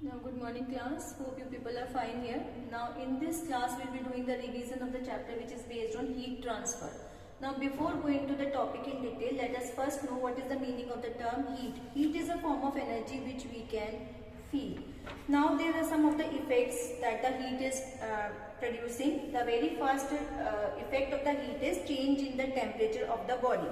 Now, good morning class. Hope you people are fine here. Now, in this class, we'll be doing the revision of the chapter which is based on heat transfer. Now, before going to the topic in detail, let us first know what is the meaning of the term heat. Heat is a form of energy which we can feel. Now, there are some of the effects that the heat is producing. The very first effect of the heat is change in the temperature of the body.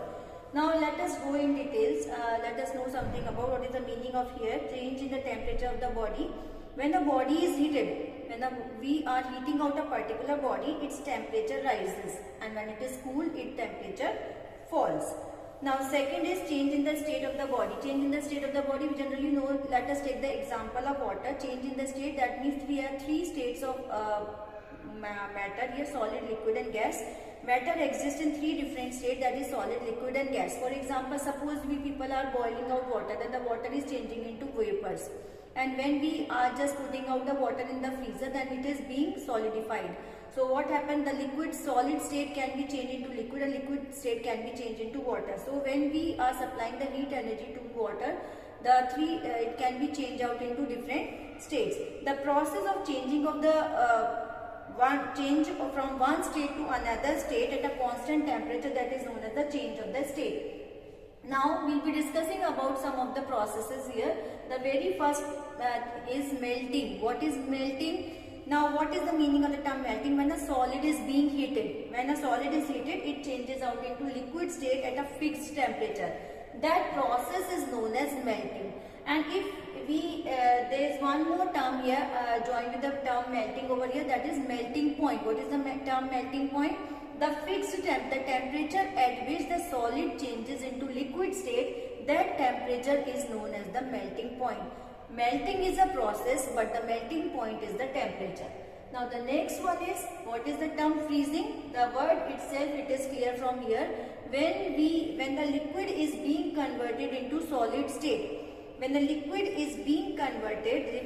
Now let us go in details, let us know something about what is the meaning of here, change in the temperature of the body. When the body is heated, when we are heating out a particular body, its temperature rises, and when it is cool, its temperature falls. Now second is change in the state of the body. Change in the state of the body, we generally know, let us take the example of water. Change in the state, that means we have three states of matter here, solid, liquid and gas. Matter exists in three different states, that is solid, liquid and gas. For example, suppose we people are boiling out water, then the water is changing into vapors. And when we are just putting out the water in the freezer, then it is being solidified. So what happened, the liquid solid state can be changed into liquid and liquid state can be changed into water. So when we are supplying the heat energy to water, it can be changed out into different states. The process of changing of the change from one state to another state at a constant temperature, that is known as the change of the state. Now we will be discussing about some of the processes here. The very first is melting. What is melting? Now what is the meaning of the term melting? When a solid is being heated. When a solid is heated, it changes out into liquid state at a fixed temperature. That process is known as melting. And if there is one more term here joined with the term melting over here, that is melting point. What is the term melting point? The fixed temperature at which the solid changes into liquid state, that temperature is known as the melting point. Melting is a process, but the melting point is the temperature. Now the next one is, what is the term freezing? The word itself, it is clear from here. When the liquid is being converted into solid state, when the liquid is being converted,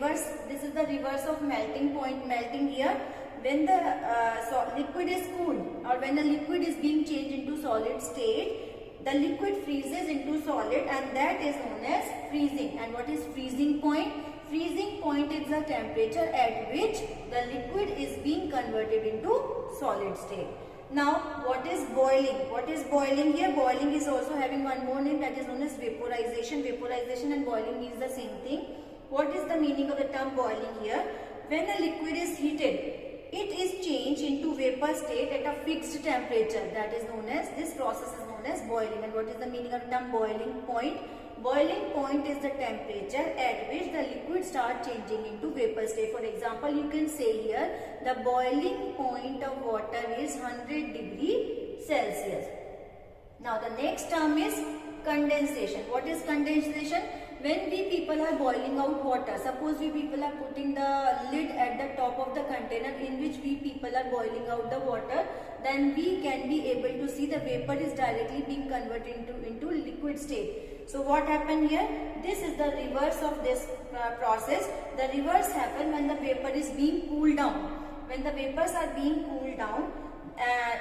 this is the reverse of melting point, melting here. When the liquid is cool, or when the liquid is being changed into solid state, the liquid freezes into solid, and that is known as freezing. And what is freezing point? Freezing point is the temperature at which the liquid is being converted into solid state. Now, what is boiling? What is boiling here? Boiling is also having one more name, that is known as vaporization. Vaporization and boiling means the same thing. What is the meaning of the term boiling here? When a liquid is heated, it is changed into vapor state at a fixed temperature. That is known as, this process is known as boiling. And what is the meaning of the term boiling point? Boiling point is the temperature at which the liquid starts changing into vapor state. For example, you can say here, the boiling point of water is 100 degrees Celsius. Now the next term is condensation. What is condensation? When we people are boiling out water, suppose we people are putting the lid at the top of the container in which we people are boiling out the water, then we can be able to see the vapor is directly being converted into liquid state. So what happened here? This is the reverse of this process. The reverse happens when the vapor is being cooled down. When the vapors are being cooled down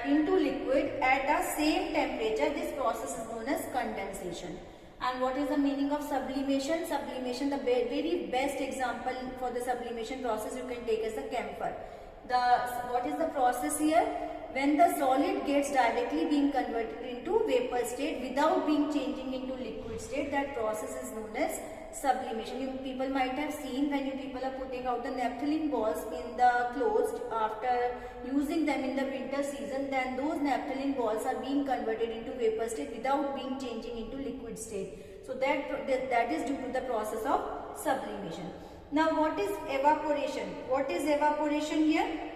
into liquid at the same temperature, this process is known as condensation. And what is the meaning of sublimation? Sublimation, the very best example for the sublimation process you can take as the camphor. What is the process here? When the solid gets directly being converted into vapor state without being changing into liquid state, that process is known as sublimation. You people might have seen when you people are putting out the naphthalene balls in the clothes after using them in the winter season, then those naphthalene balls are being converted into vapor state without being changing into liquid state. So that is due to the process of sublimation. Now what is evaporation? What is evaporation here?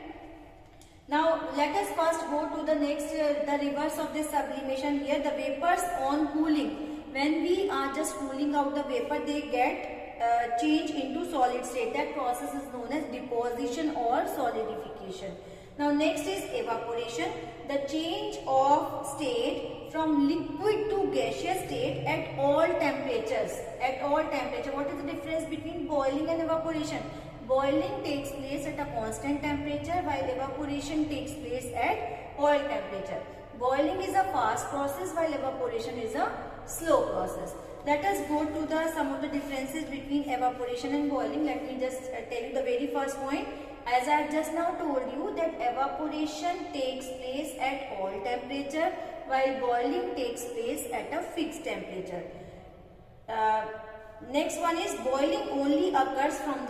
Now let us first go to the next, the reverse of this sublimation here, the vapors on cooling. When we are just cooling out the vapor, they get changed into solid state. That process is known as deposition or solidification. Now next is evaporation, the change of state from liquid to gaseous state at all temperatures. At all temperature. What is the difference between boiling and evaporation? Boiling takes place at a constant temperature while evaporation takes place at oil temperature. Boiling is a fast process while evaporation is a slow process. let us go to the some of the differences between evaporation and boiling. Let me just tell you the very first point. As I have just now told you that evaporation takes place at all temperature, while boiling takes place at a fixed temperature. Next one is boiling only occurs from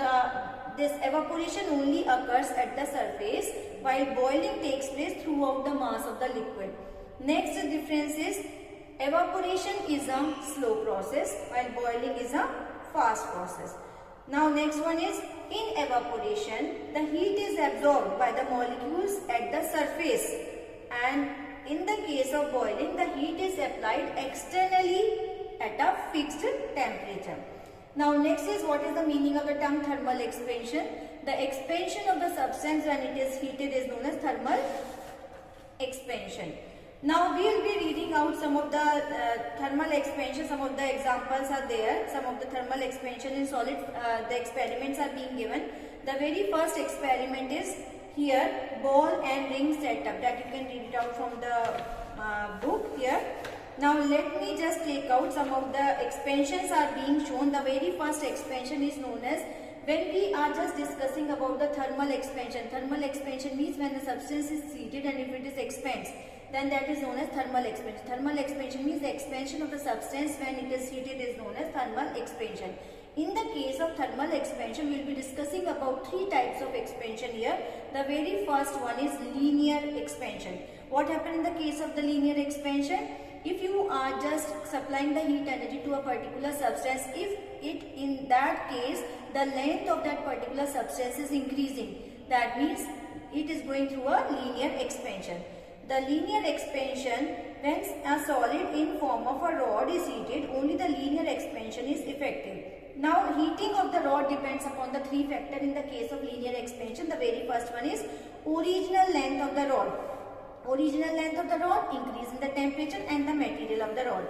this evaporation only occurs at the surface, while boiling takes place throughout the mass of the liquid. Next difference is evaporation is a slow process, while boiling is a fast process. Now next one is, in evaporation the heat is absorbed by the molecules at the surface, and in the case of boiling the heat is applied externally at a fixed temperature. Now next is, what is the meaning of the term thermal expansion? The expansion of the substance when it is heated is known as thermal expansion. Now we will be reading out some of the thermal expansion. Some of the examples are there. Some of the thermal expansion in solid, the experiments are being given. The very first experiment is here, ball and ring setup, that you can read it out from the book here. Now let me just take out some of the expansions are being shown. The very first expansion is known as, when we are just discussing about the thermal expansion. Thermal expansion means when the substance is heated and if it is expands, then that is known as thermal expansion. Thermal expansion means the expansion of the substance when it is heated is known as thermal expansion. In the case of thermal expansion, we will be discussing about three types of expansion here. The very first one is linear expansion. What happens in the case of the linear expansion? If you are just supplying the heat energy to a particular substance, if it in that case the length of that particular substance is increasing, that means it is going through a linear expansion. The linear expansion, when a solid in form of a rod is heated, only the linear expansion is effective. Now heating of the rod depends upon the three factors in the case of linear expansion. The very first one is original length of the rod. Original length of the rod, increase in the temperature and the material of the rod.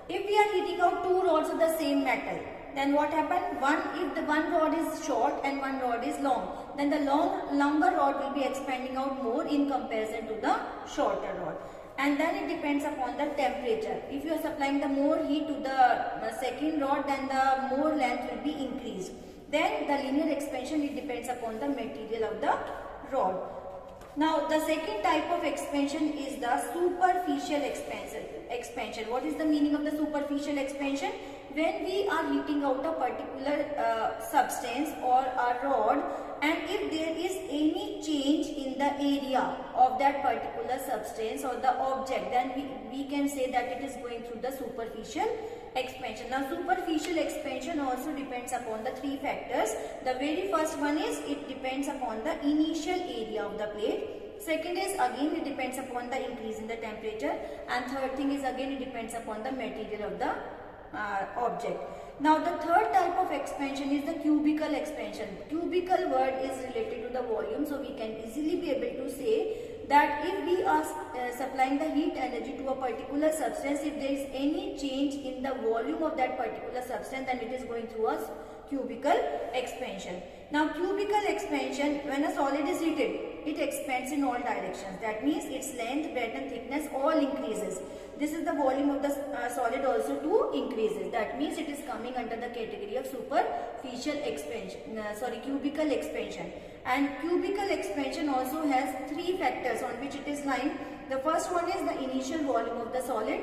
If we are heating out two rods of the same metal, then what happens? If the one rod is short and one rod is long, then the longer rod will be expanding out more in comparison to the shorter rod. And then it depends upon the temperature. If you are supplying the more heat to the second rod, then the more length will be increased. Then the linear expansion, it depends upon the material of the rod. Now the second type of expansion is the superficial expansion. What is the meaning of the superficial expansion? When we are heating out a particular substance or a rod, and if there is any change in the area of that particular substance or the object, then we can say that it is going through the superficial expansion. Now superficial expansion also depends upon the three factors. The very first one is, it depends upon the initial area of the plate. Second is, again it depends upon the increase in the temperature, and third thing is, again it depends upon the material of the object. Now the third type of expansion is the cubical expansion. Cubical word is related to the volume, so we can easily be able to say that if we are supplying the heat energy to a particular substance, if there is any change in the volume of that particular substance, then it is going through a cubical expansion. Now cubical expansion, when a solid is heated, it expands in all directions. That means its length, breadth and thickness all increases. This is the volume of the solid also too increases. That means it is coming under the category of superficial expansion, cubical expansion. And cubical expansion also has three factors on which it is lying. The first one is the initial volume of the solid.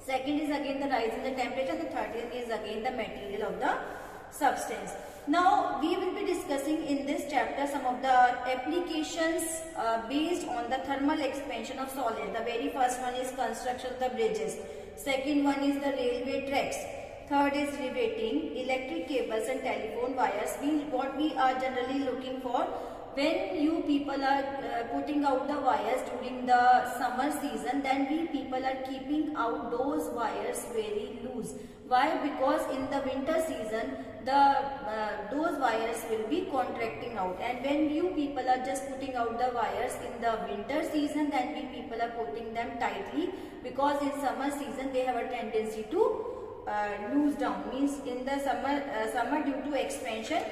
Second is again the rise in the temperature. The third is again the material of the substance. Now we will be discussing in this chapter some of the applications based on the thermal expansion of solid. The very first one is construction of the bridges. Second one is the railway tracks. Third is riveting, electric cables and telephone wires. What we are generally looking for when you people are putting out the wires during the summer season, then we people are keeping out those wires very loose. Why? Because in the winter season, those wires will be contracting out, and when you people are just putting out the wires in the winter season, then we people are putting them tightly, because in summer season they have a tendency to loose down. Means in the summer due to expansion,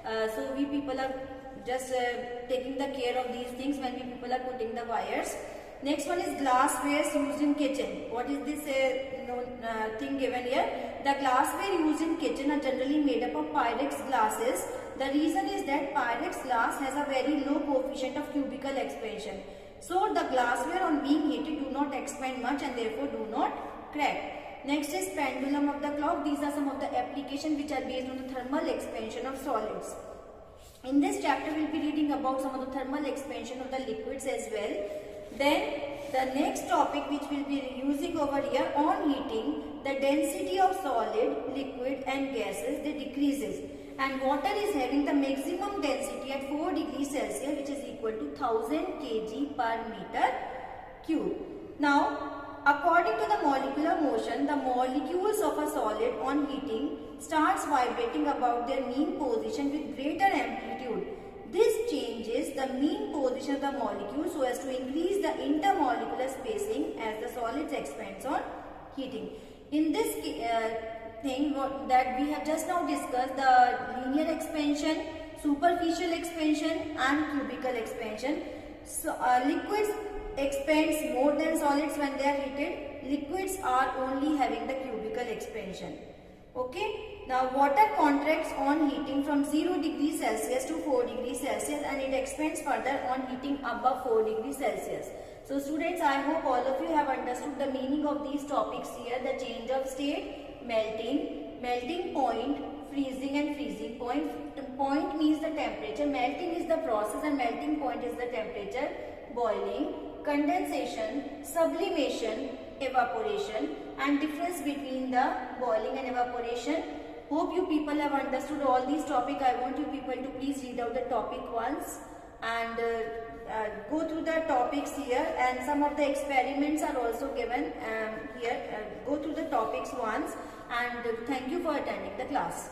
so we people are just taking the care of these things when we people are putting the wires. Next one is glasswares used in kitchen. What is this thing given here. The glassware used in kitchen are generally made up of Pyrex glasses. The reason is that Pyrex glass has a very low coefficient of cubical expansion. So the glassware on being heated do not expand much and therefore do not crack. Next is pendulum of the clock. These are some of the applications which are based on the thermal expansion of solids. In this chapter we will be reading about some of the thermal expansion of the liquids as well. Then the next topic which we will be using over here, on heating, the density of solid, liquid and gases, they decreases, and water is having the maximum density at 4 degrees Celsius, which is equal to 1000 kg per meter cube. Now, according to the molecular motion, the molecules of a solid on heating starts vibrating about their mean position with greater amplitude. This changes the mean position of the molecule so as to increase the intermolecular spacing as the solids expands on heating. In this thing that we have just now discussed, the linear expansion, superficial expansion and cubical expansion. So liquids expands more than solids when they are heated. Liquids are only having the cubical expansion. Okay. Now water contracts on heating from 0 degrees Celsius to 4 degrees Celsius and it expands further on heating above 4 degrees Celsius. So students, I hope all of you have understood the meaning of these topics here. The change of state, melting point, freezing and freezing point. Point means the temperature, melting is the process and melting point is the temperature, boiling, condensation, sublimation, evaporation and difference between the boiling and evaporation. Hope you people have understood all these topics. I want you people to please read out the topic once and go through the topics here, and some of the experiments are also given here. Go through the topics once and thank you for attending the class.